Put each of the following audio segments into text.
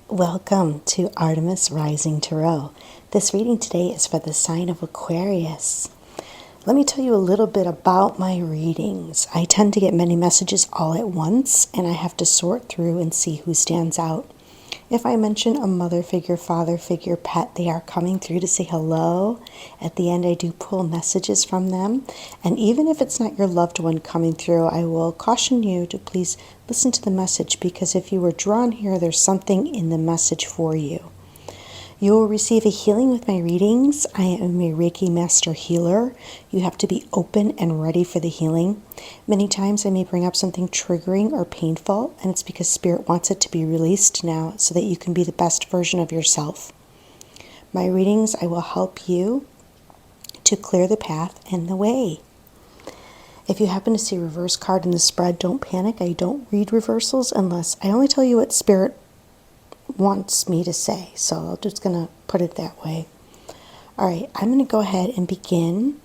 Welcome to Artemis Rising Tarot. This reading today is for the sign of Aquarius. Let me tell you a little bit about my readings. I tend to get many messages all at once, and I have to sort through and see who stands out. If I mention a mother figure, father figure, pet, they are coming through to say hello. At the end, I do pull messages from them. And even if it's not your loved one coming through, I will caution you to please listen to the message, because if you were drawn here, there's something in the message for you. You will receive a healing with my readings. I am a Reiki Master Healer. You have to be open and ready for the healing. Many times I may bring up something triggering or painful, and it's because Spirit wants it to be released now so that you can be the best version of yourself. My readings, I will help you to clear the path and the way. If you happen to see a reverse card in the spread, don't panic. I don't read reversals unless I only tell you what Spirit wants me to say. So I'm just going to put it that way. All right, I'm going to go ahead and begin.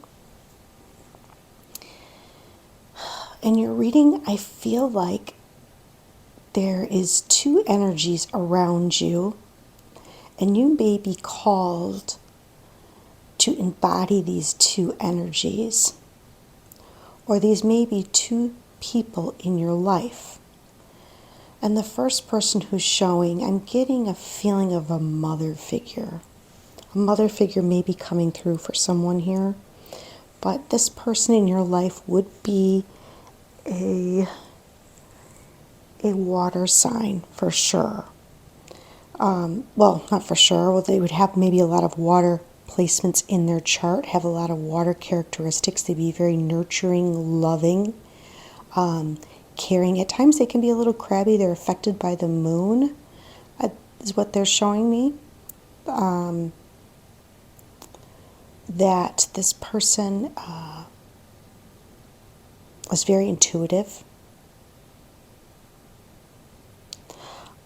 In your reading, I feel like there is two energies around you, and you may be called to embody these two energies, or these may be two people in your life. And the first person who's showing, I'm getting a feeling of a mother figure. A mother figure may be coming through for someone here, but this person in your life would be a water sign for sure. Well, not for sure. Well, they would have maybe a lot of water placements in their chart, have a lot of water characteristics. They'd be very nurturing, loving, caring. At times they can be a little crabby. They're affected by the moon, is what they're showing me. That this person was very intuitive.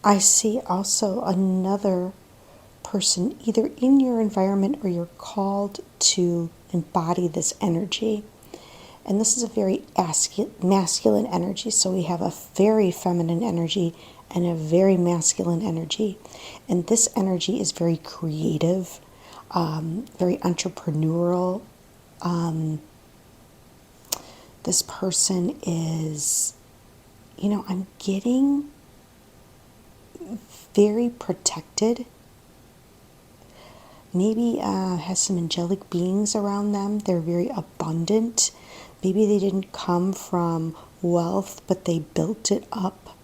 I see also another person either in your environment or you're called to embody this energy. And this is a very masculine energy. So we have a very feminine energy and a very masculine energy. And this energy is very creative, very entrepreneurial. This person is, I'm getting very protected. Maybe has some angelic beings around them. They're very abundant. Maybe they didn't come from wealth, but they built it up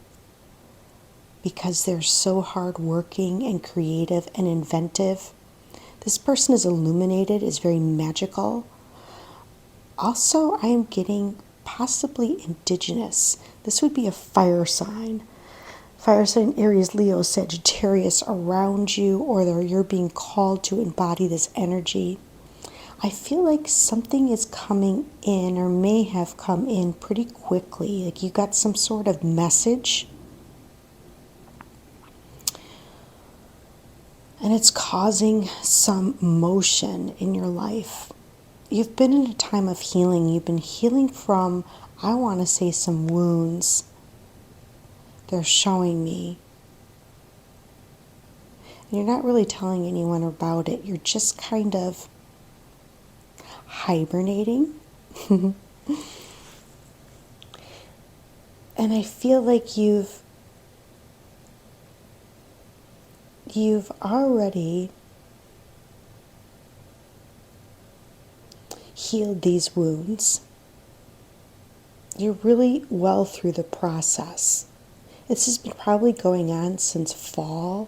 because they're so hardworking and creative and inventive. This person is illuminated, is very magical. Also, I am getting possibly indigenous. This would be a fire sign. Fire sign, Aries, Leo, Sagittarius around you, or you're being called to embody this energy. I feel like something is coming in or may have come in pretty quickly. Like you got some sort of message. And it's causing some motion in your life. You've been in a time of healing. You've been healing from, I want to say, some wounds. They're showing me. And you're not really telling anyone about it. You're just kind of hibernating. And I feel like you've already healed these wounds. You're really well through the process. This has been probably going on since fall,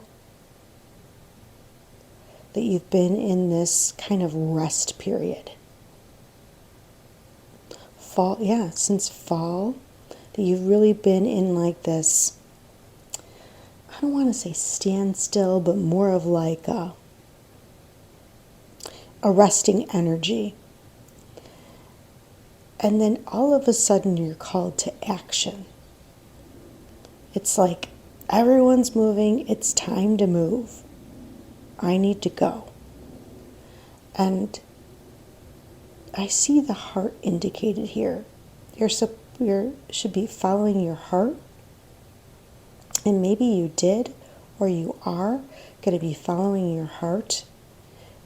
that you've been in this kind of rest period. Since fall, that you've really been in like this, I don't want to say standstill, but more of like a resting energy. And then all of a sudden you're called to action. It's like everyone's moving, it's time to move. I need to go. And I see the heart indicated here. You should be following your heart. And maybe you did, or you are going to be following your heart.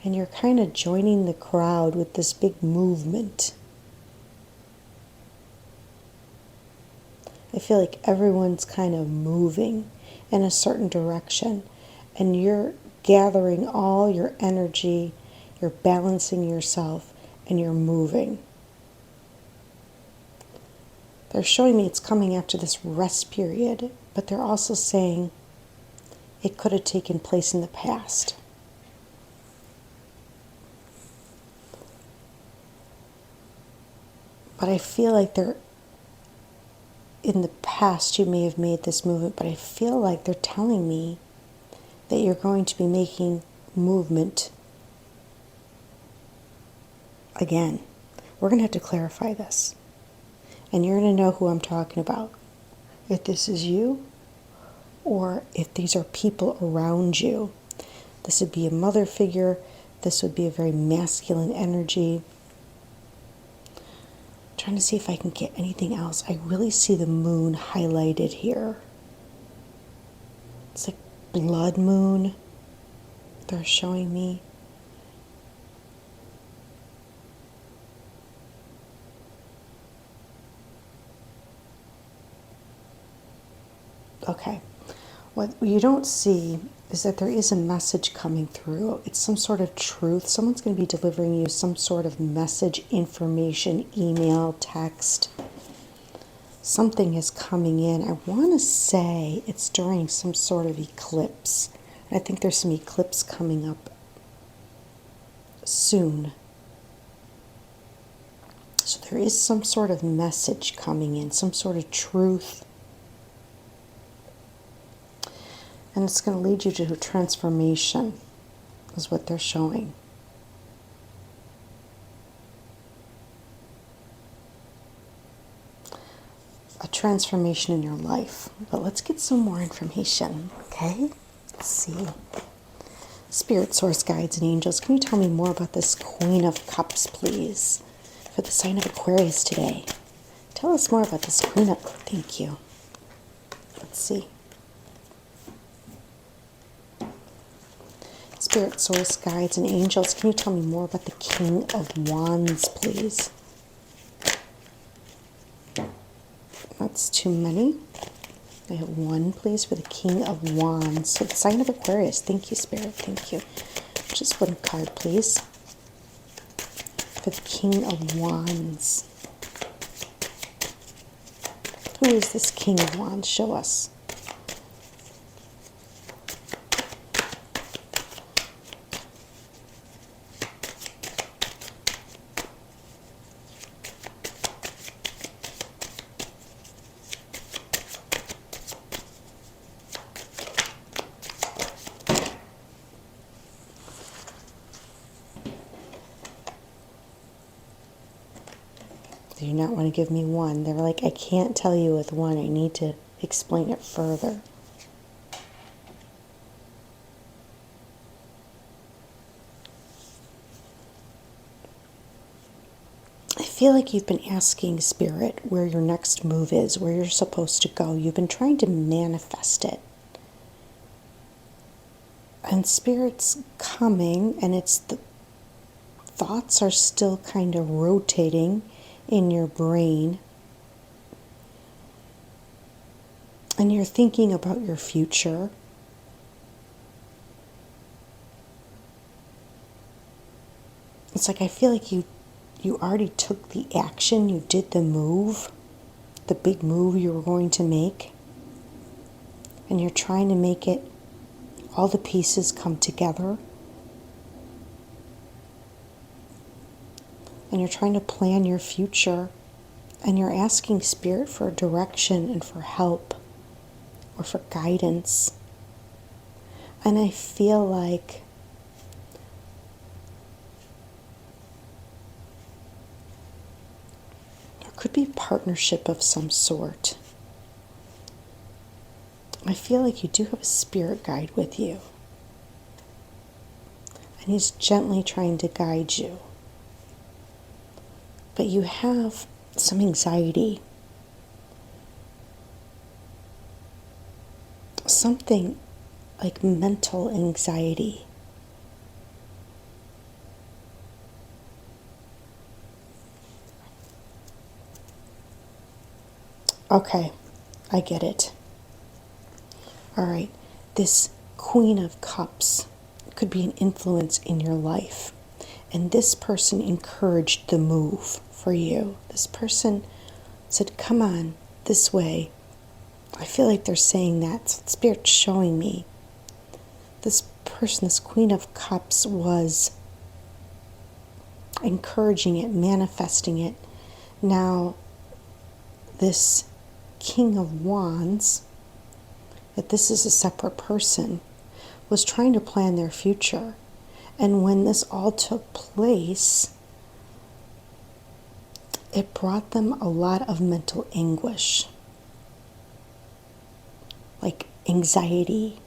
And you're kind of joining the crowd with this big movement. I feel like everyone's kind of moving in a certain direction. And you're gathering all your energy, you're balancing yourself, and you're moving. They're showing me it's coming after this rest period, but they're also saying it could have taken place in the past. But I feel like in the past you may have made this movement, but I feel like they're telling me that you're going to be making movement again. We're going to have to clarify this. And you're going to know who I'm talking about. If this is you, or if these are people around you. This would be a mother figure. This would be a very masculine energy. I'm trying to see if I can get anything else. I really see the moon highlighted here. It's like blood moon they're showing me. Okay, what you don't see is that there is a message coming through. It's some sort of truth. Someone's going to be delivering you some sort of message, information, email, text. Something is coming in. I want to say it's during some sort of eclipse. I think there's some eclipse coming up soon. So there is some sort of message coming in, some sort of truth. And it's going to lead you to a transformation, is what they're showing. A transformation in your life. But let's get some more information, okay? Let's see. Spirit, source, guides, and angels, can you tell me more about this Queen of Cups, please? For the sign of Aquarius today. Tell us more about this Queen of... Thank you. Let's see. Spirit, source, guides, and angels, can you tell me more about the King of Wands, please? That's too many. I have one, please, for the King of Wands. So the sign of Aquarius. Thank you, Spirit. Thank you. Just one card, please. For the King of Wands. Who is this King of Wands? Show us. They do not want to give me one. They're like, I can't tell you with one. I need to explain it further. I feel like you've been asking Spirit where your next move is, where you're supposed to go. You've been trying to manifest it. And Spirit's coming, and it's the thoughts are still kind of rotating in your brain, and you're thinking about your future. It's like I feel like you already took the action, you did the move, the big move you were going to make, and you're trying to make it, all the pieces come together. And you're trying to plan your future, and you're asking Spirit for direction and for help or for guidance. And I feel like there could be partnership of some sort. I feel like you do have a spirit guide with you, and he's gently trying to guide you. but you have some anxiety. Something like mental anxiety. Okay, I get it. All right, this Queen of Cups could be an influence in your life. And this person encouraged the move for you. This person said, come on, this way. I feel like they're saying that. Spirit's showing me. This person, this Queen of Cups, was encouraging it, manifesting it. Now, this King of Wands, that this is a separate person, was trying to plan their future. And when this all took place, it brought them a lot of mental anguish, like anxiety.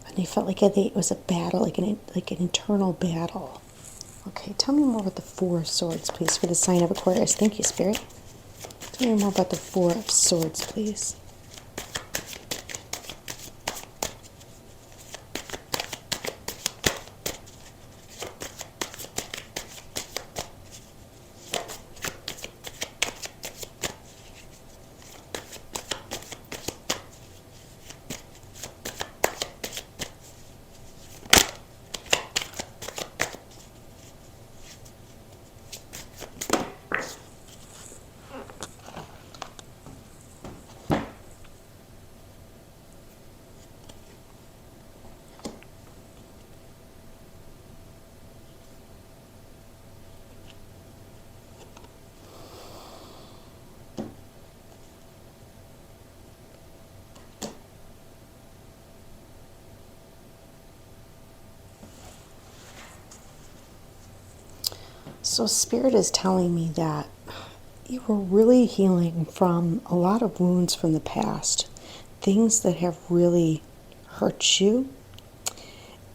And they felt like it was a battle, like an internal battle. Okay, tell me more about the Four of Swords, please, for the sign of Aquarius. Thank you, Spirit. Tell me more about the Four of Swords, please. So Spirit is telling me that you were really healing from a lot of wounds from the past, things that have really hurt you,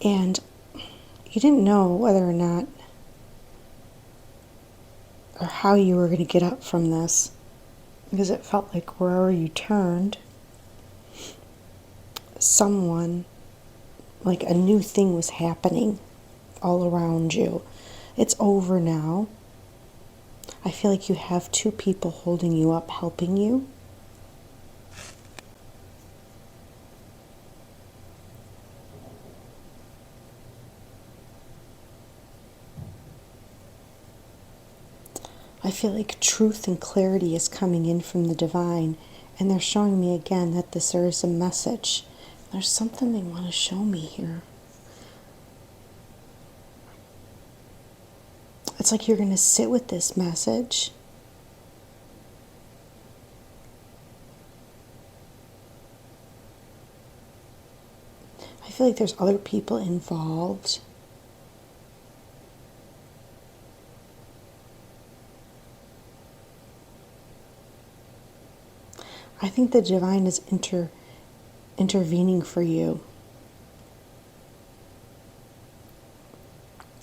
and you didn't know whether or not or how you were going to get up from this, because it felt like wherever you turned, someone, like a new thing was happening all around you. It's over now. I feel like you have two people holding you up, helping you. I feel like truth and clarity is coming in from the divine, and they're showing me again that there is a message. There's something they want to show me here. It's like you're going to sit with this message. I feel like there's other people involved. I think the divine is intervening for you.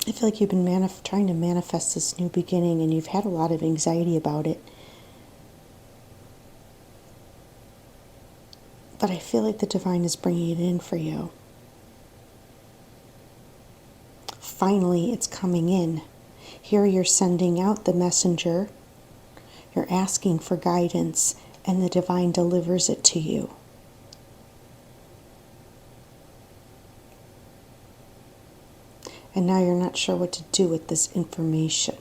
I feel like you've been trying to manifest this new beginning, and you've had a lot of anxiety about it. But I feel like the divine is bringing it in for you. Finally, it's coming in. Here you're sending out the messenger. You're asking for guidance, and the divine delivers it to you. And now you're not sure what to do with this information.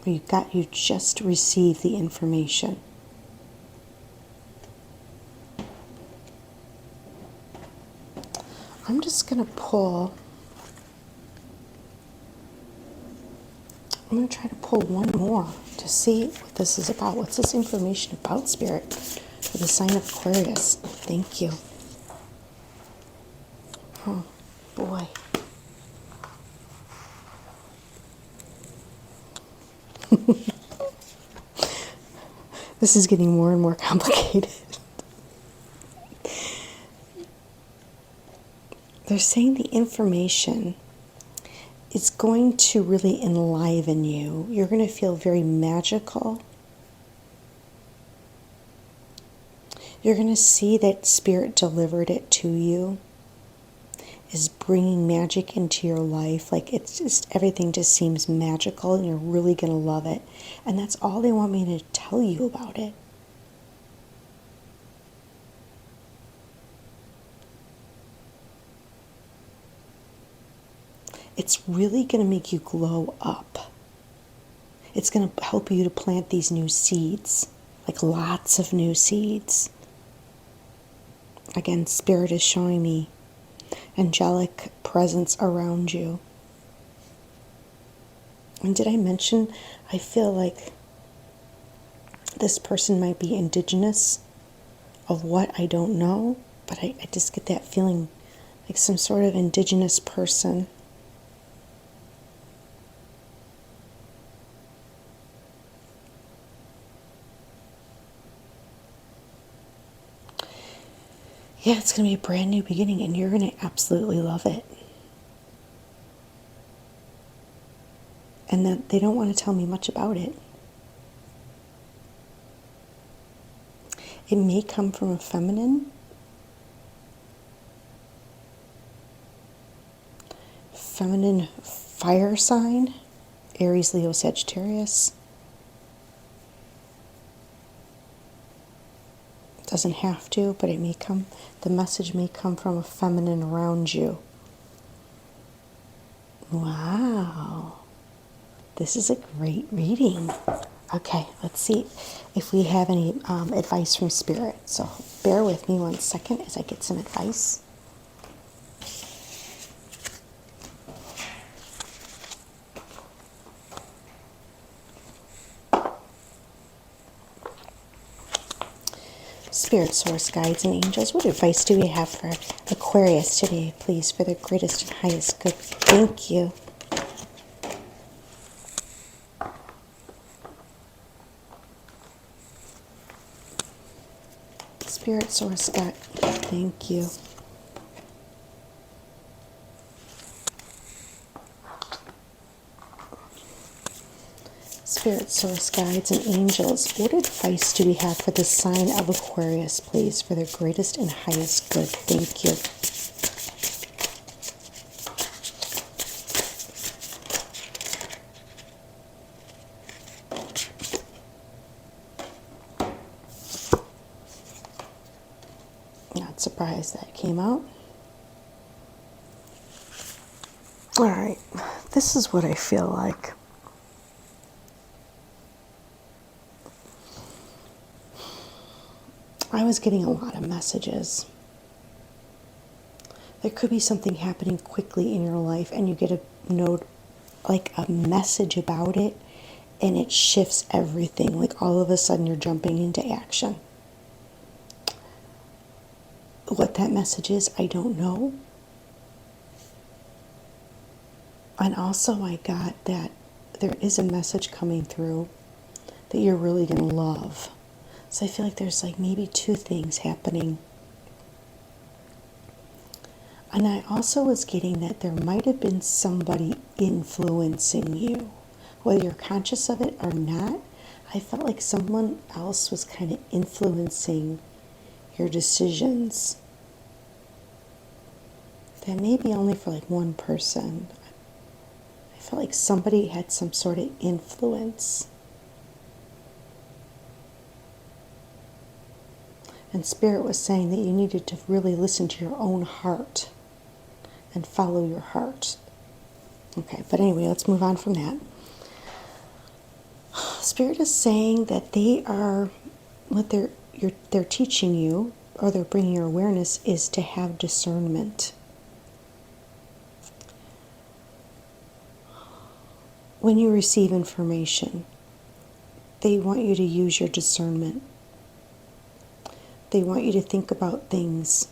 You just received the information. I'm just going to pull. I'm going to try to pull one more to see what this is about. What's this information about, Spirit, for the sign of Aquarius? Thank you. Oh, boy. This is getting more and more complicated. They're saying the information it's going to really enliven you. You're going to feel very magical. You're going to see that Spirit delivered it to you, is bringing magic into your life. Like, it's just, everything just seems magical, and you're really going to love it. And that's all they want me to tell you about it. It's really going to make you glow up. It's going to help you to plant these new seeds, like lots of new seeds. Again, Spirit is showing me angelic presence around you. And did I mention, I feel like this person might be indigenous of what I don't know, but I just get that feeling like some sort of indigenous person. Yeah, it's going to be a brand new beginning, and you're going to absolutely love it. And that they don't want to tell me much about it. It may come from a feminine, fire sign, Aries, Leo, Sagittarius. Doesn't have to, but it may come, the message may come from a feminine around you. Wow. This is a great reading. Okay, let's see if we have any advice from Spirit. So bear with me 1 second as I get some advice. Spirit, source, guides, and angels, what advice do we have for Aquarius today, please, for their greatest and highest good? Thank you. Spirit, source, guide, thank you. Spirit, source, guides, and angels, what advice do we have for the sign of Aquarius, please, for their greatest and highest good? Thank you. Not surprised that came out. All right, this is what I feel like. I was getting a lot of messages. There could be something happening quickly in your life, and you get a note, like a message about it, and it shifts everything. Like all of a sudden you're jumping into action. What that message is, I don't know. And also I got that there is a message coming through that you're really going to love. So I feel like there's like maybe 2 things happening. And I also was getting that there might have been somebody influencing you. Whether you're conscious of it or not, I felt like someone else was kind of influencing your decisions. That may be only for like one person. I felt like somebody had some sort of influence. And Spirit was saying that you needed to really listen to your own heart and follow your heart. Okay, but anyway, let's move on from that. Spirit is saying that they are, what they're teaching you, or they're bringing your awareness, is to have discernment. When you receive information, they want you to use your discernment. They want you to think about things.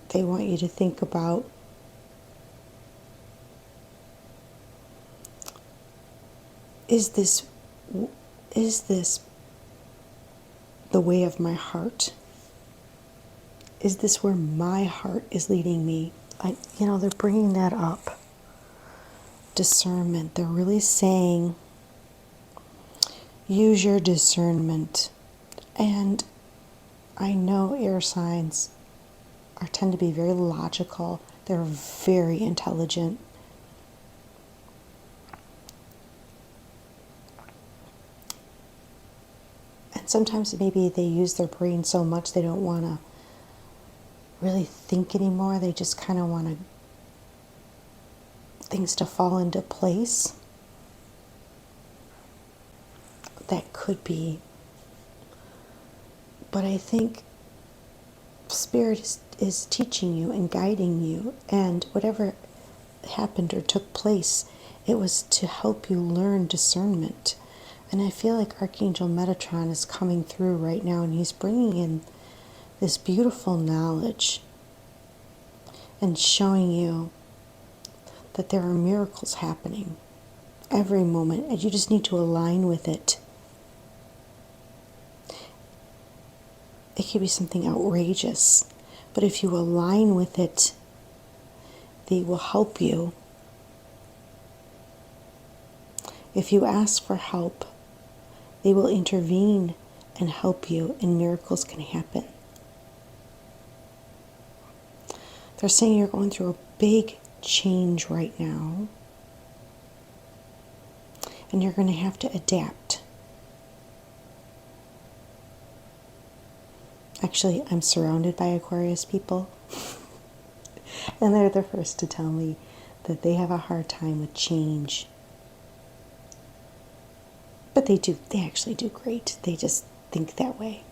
They want you to think about is this the way of my heart? Is this where my heart is leading me? they're bringing that up. Discernment. They're really saying, use your discernment. And I know air signs tend to be very logical. They're very intelligent. And sometimes maybe they use their brain so much they don't want to really think anymore. They just kind of want things to fall into place. That could be. But I think Spirit is teaching you and guiding you, and whatever happened or took place, it was to help you learn discernment. And I feel like Archangel Metatron is coming through right now, and he's bringing in this beautiful knowledge and showing you that there are miracles happening every moment, and you just need to align with it. It could be something outrageous, but if you align with it, they will help you. If you ask for help, they will intervene and help you, and miracles can happen. They're saying you're going through a big change right now, and you're going to have to adapt. Actually, I'm surrounded by Aquarius people, and they're the first to tell me that they have a hard time with change. But they actually do great. They just think that way.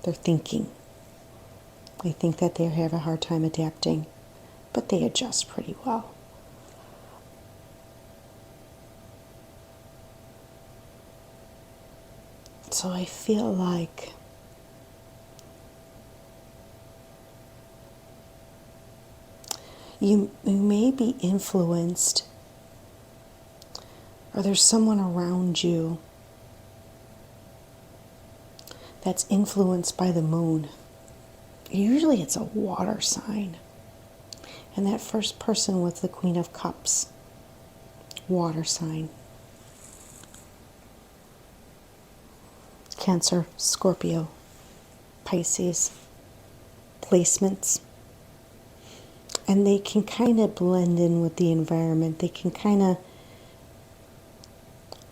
They're thinking. They think that they have a hard time adapting, but they adjust pretty well. So I feel like you may be influenced, or there's someone around you that's influenced by the moon. Usually it's a water sign. And that first person was the Queen of Cups, water sign. Cancer, Scorpio, Pisces, placements. And they can kind of blend in with the environment. They can kind of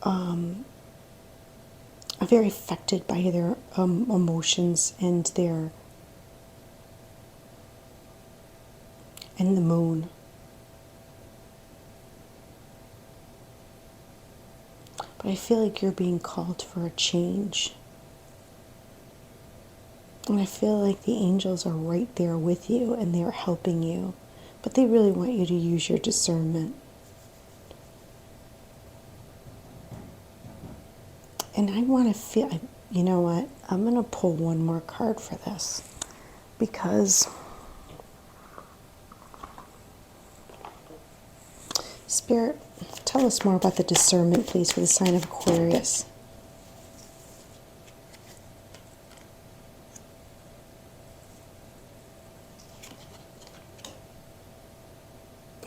are very affected by their emotions and the moon. But I feel like you're being called for a change. And I feel like the angels are right there with you and they're helping you. But they really want you to use your discernment. And I want to feel, you know what, I'm going to pull one more card for this. Because Spirit, tell us more about the discernment, please, for the sign of Aquarius.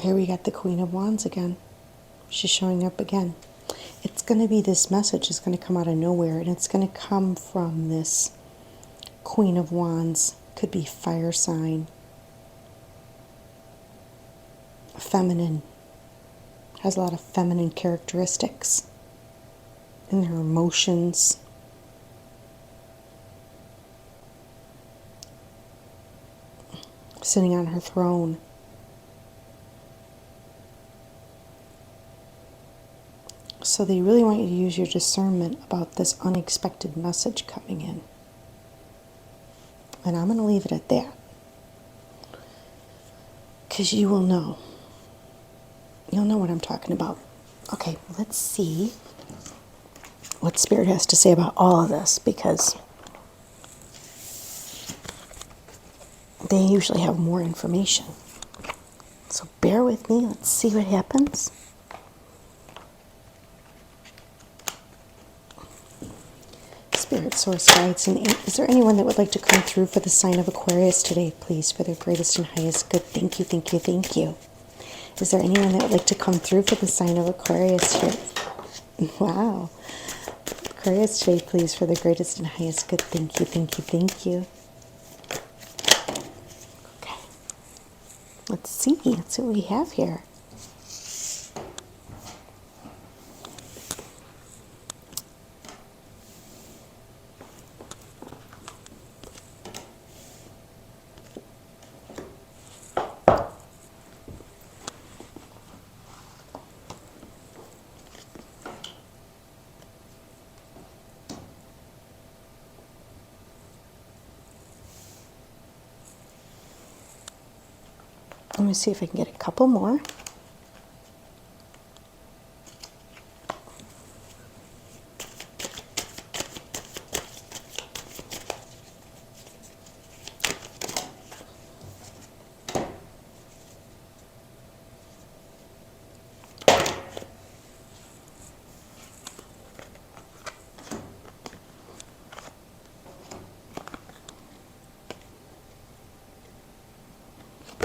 Here we got the Queen of Wands again. She's showing up again. It's going to be this message is going to come out of nowhere, and it's going to come from this Queen of Wands. Could be fire sign. Feminine. Has a lot of feminine characteristics in her emotions. Sitting on her throne. So they really want you to use your discernment about this unexpected message coming in. And I'm going to leave it at that. Because you will know. You'll know what I'm talking about. Okay, let's see what Spirit has to say about all of this, because they usually have more information. So bear with me. Let's see what happens. Spirit, Source, Guides, and is there anyone that would like to come through for the sign of Aquarius today, please, for their greatest and highest good? Thank you, thank you, thank you. Is there anyone that would like to come through for the sign of Aquarius here? Wow. Aquarius today, please, for the greatest and highest good. Thank you, thank you, thank you. Okay. Let's see what we have here. Let me see if I can get a couple more.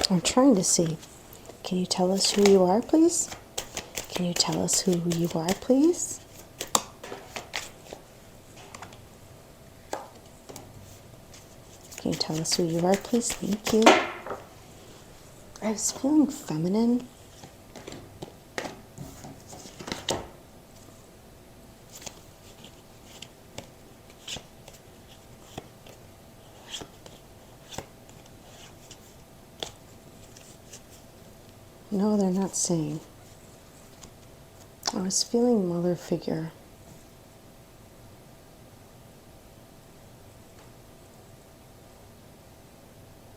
I'm trying to see. Can you tell us who you are, please? Can you tell us who you are, please? Can you tell us who you are, please? Thank you. I was feeling feminine. No, they're not saying. I was feeling mother figure.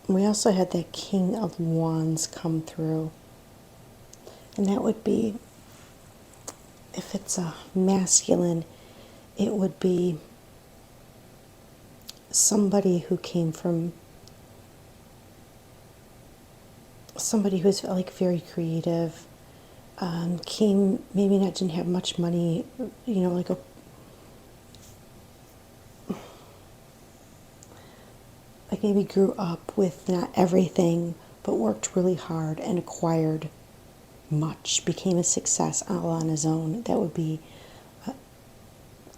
We also had that King of Wands come through. And that would be, if it's a masculine, it would be somebody who came from, somebody who's like very creative, came, maybe not, didn't have much money, you know, like maybe grew up with not everything, but worked really hard and acquired much, became a success all on his own. That would be,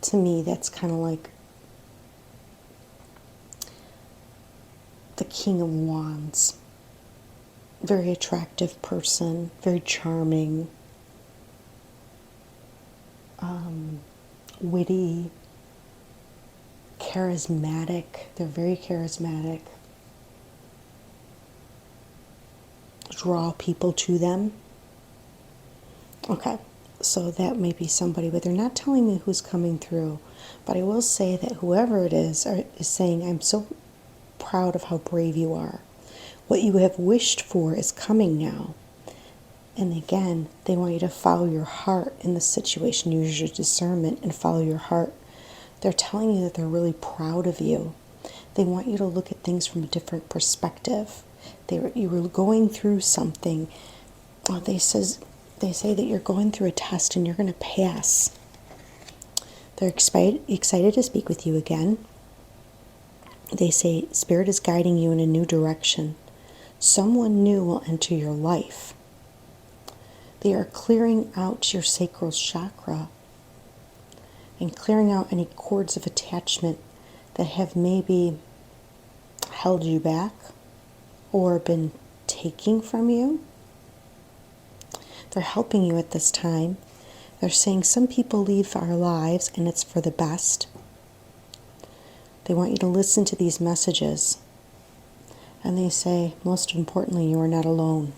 to me, that's kind of like the King of Wands. Very attractive person, very charming, witty, charismatic. They're very charismatic. Draw people to them. Okay, so that may be somebody, but they're not telling me who's coming through. But I will say that whoever it is saying, I'm so proud of how brave you are. What you have wished for is coming now. And again, they want you to follow your heart in this situation. Use your discernment and follow your heart. They're telling you that they're really proud of you. They want you to look at things from a different perspective. You were going through something. They say that you're going through a test and you're going to pass. They're excited to speak with you again. They say Spirit is guiding you in a new direction. Someone new will enter your life. They are clearing out your sacral chakra and clearing out any cords of attachment that have maybe held you back or been taking from you. They're helping you at this time. They're saying some people leave our lives and it's for the best. They want you to listen to these messages. And they say, most importantly, you are not alone.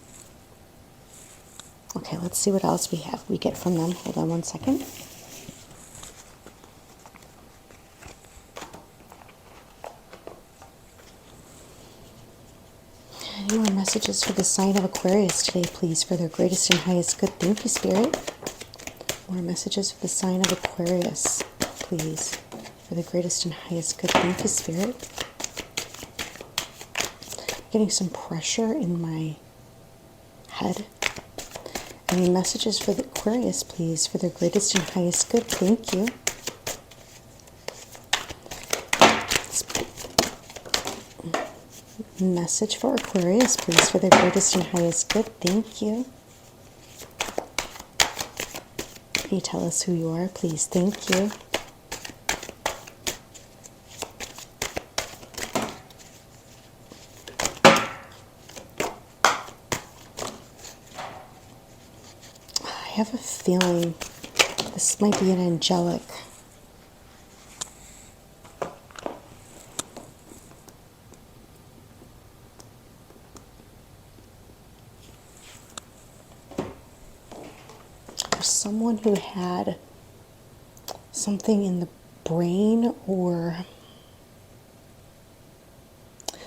Okay, let's see what else we get from them. Hold on one second. Any more messages for the sign of Aquarius today, please, for their greatest and highest good? Thank you, Spirit. More messages for the sign of Aquarius, please, for the greatest and highest good. Thank you, Spirit. Getting some pressure in my head. Any messages for the Aquarius, please, for their greatest and highest good? Thank you. Message for Aquarius, please, for their greatest and highest good. Thank you. Can you tell us who you are, please? Thank you. I have a feeling this might be an angelic. There's someone who had something in the brain, or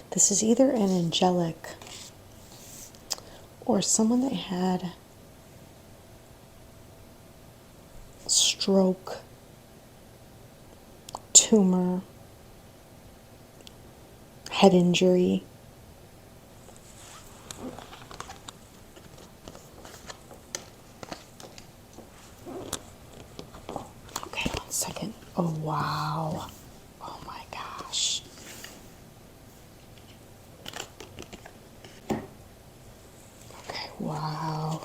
this is either an angelic or someone that had stroke, tumor, head injury. Okay, 1 second. Oh, wow. Oh my gosh. Okay, wow.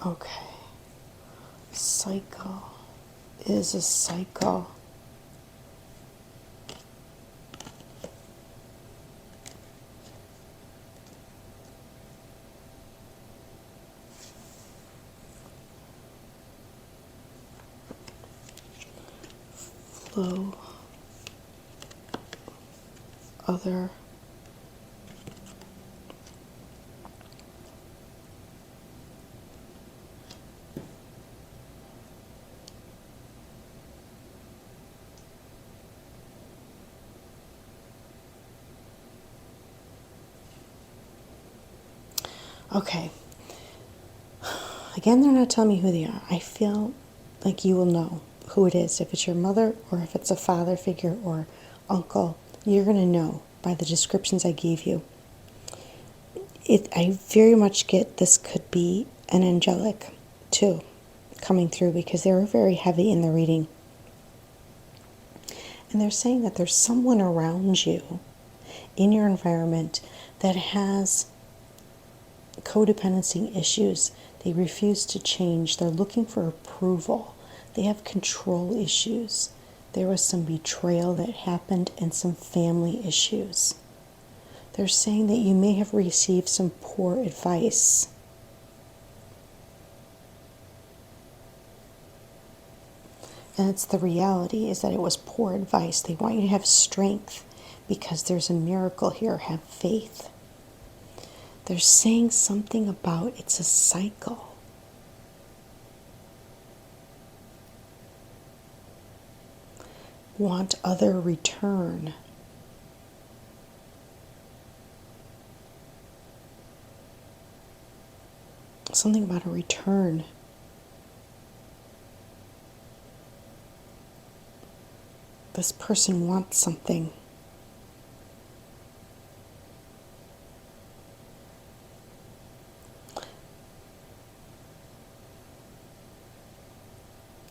Okay. Cycle is a cycle. Flow. Other. Okay. Again, they're not telling me who they are. I feel like you will know who it is. If it's your mother or if it's a father figure or uncle, you're going to know by the descriptions I gave you. I very much get this could be an angelic too coming through, because they were very heavy in the reading. And they're saying that there's someone around you in your environment that has codependency issues. They refuse to change. They're looking for approval. They have control issues. There was some betrayal that happened and some family issues. They're saying that you may have received some poor advice. And it's the reality is that it was poor advice. They want you to have strength because there's a miracle here. Have faith. They're saying something about it's a cycle. Want other return. Something about a return. This person wants something.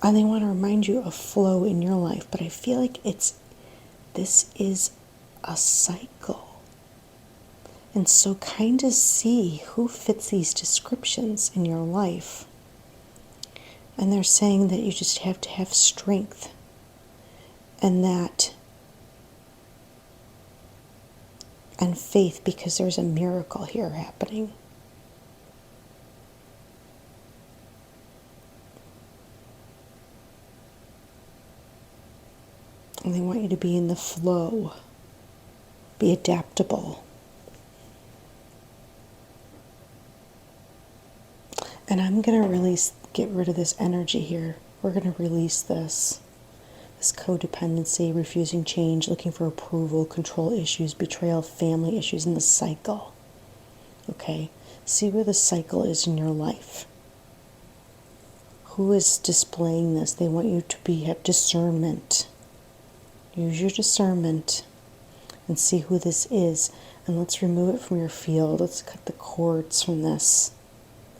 And they want to remind you of flow in your life, but I feel like this is a cycle. And so kind of see who fits these descriptions in your life. And they're saying that you just have to have strength, and faith, because there's a miracle here happening. And they want you to be in the flow. Be adaptable. And I'm going to release, get rid of this energy here. We're going to release this codependency, refusing change, looking for approval, control issues, betrayal, family issues, and the cycle. Okay? See where the cycle is in your life. Who is displaying this? They want you to have discernment. Use your discernment and see who this is. And let's remove it from your field. Let's cut the cords from this.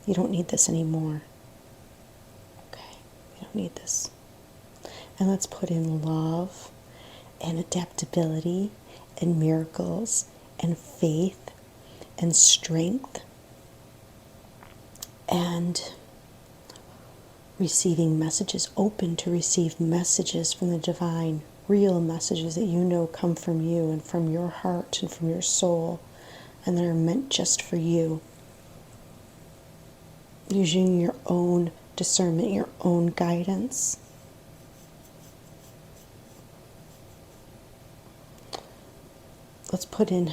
You don't need this anymore. Okay, you don't need this. And let's put in love and adaptability and miracles and faith and strength and receiving messages, open to receive messages from the divine, real messages that you know come from you and from your heart and from your soul and that are meant just for you. Using your own discernment, your own guidance. Let's put in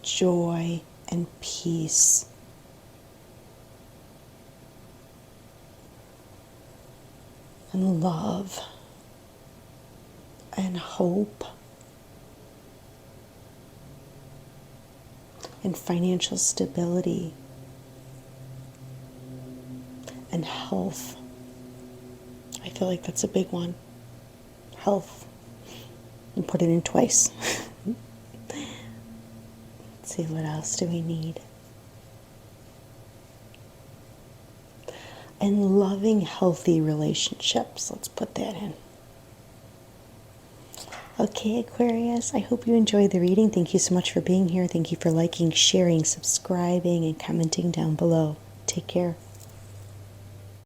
joy and peace. And love. And hope. And financial stability. And health. I feel like that's a big one. Health. And put it in twice. Let's see, what else do we need? And loving, healthy relationships. Let's put that in. Okay, Aquarius, I hope you enjoyed the reading. Thank you so much for being here. Thank you for liking, sharing, subscribing, and commenting down below. Take care.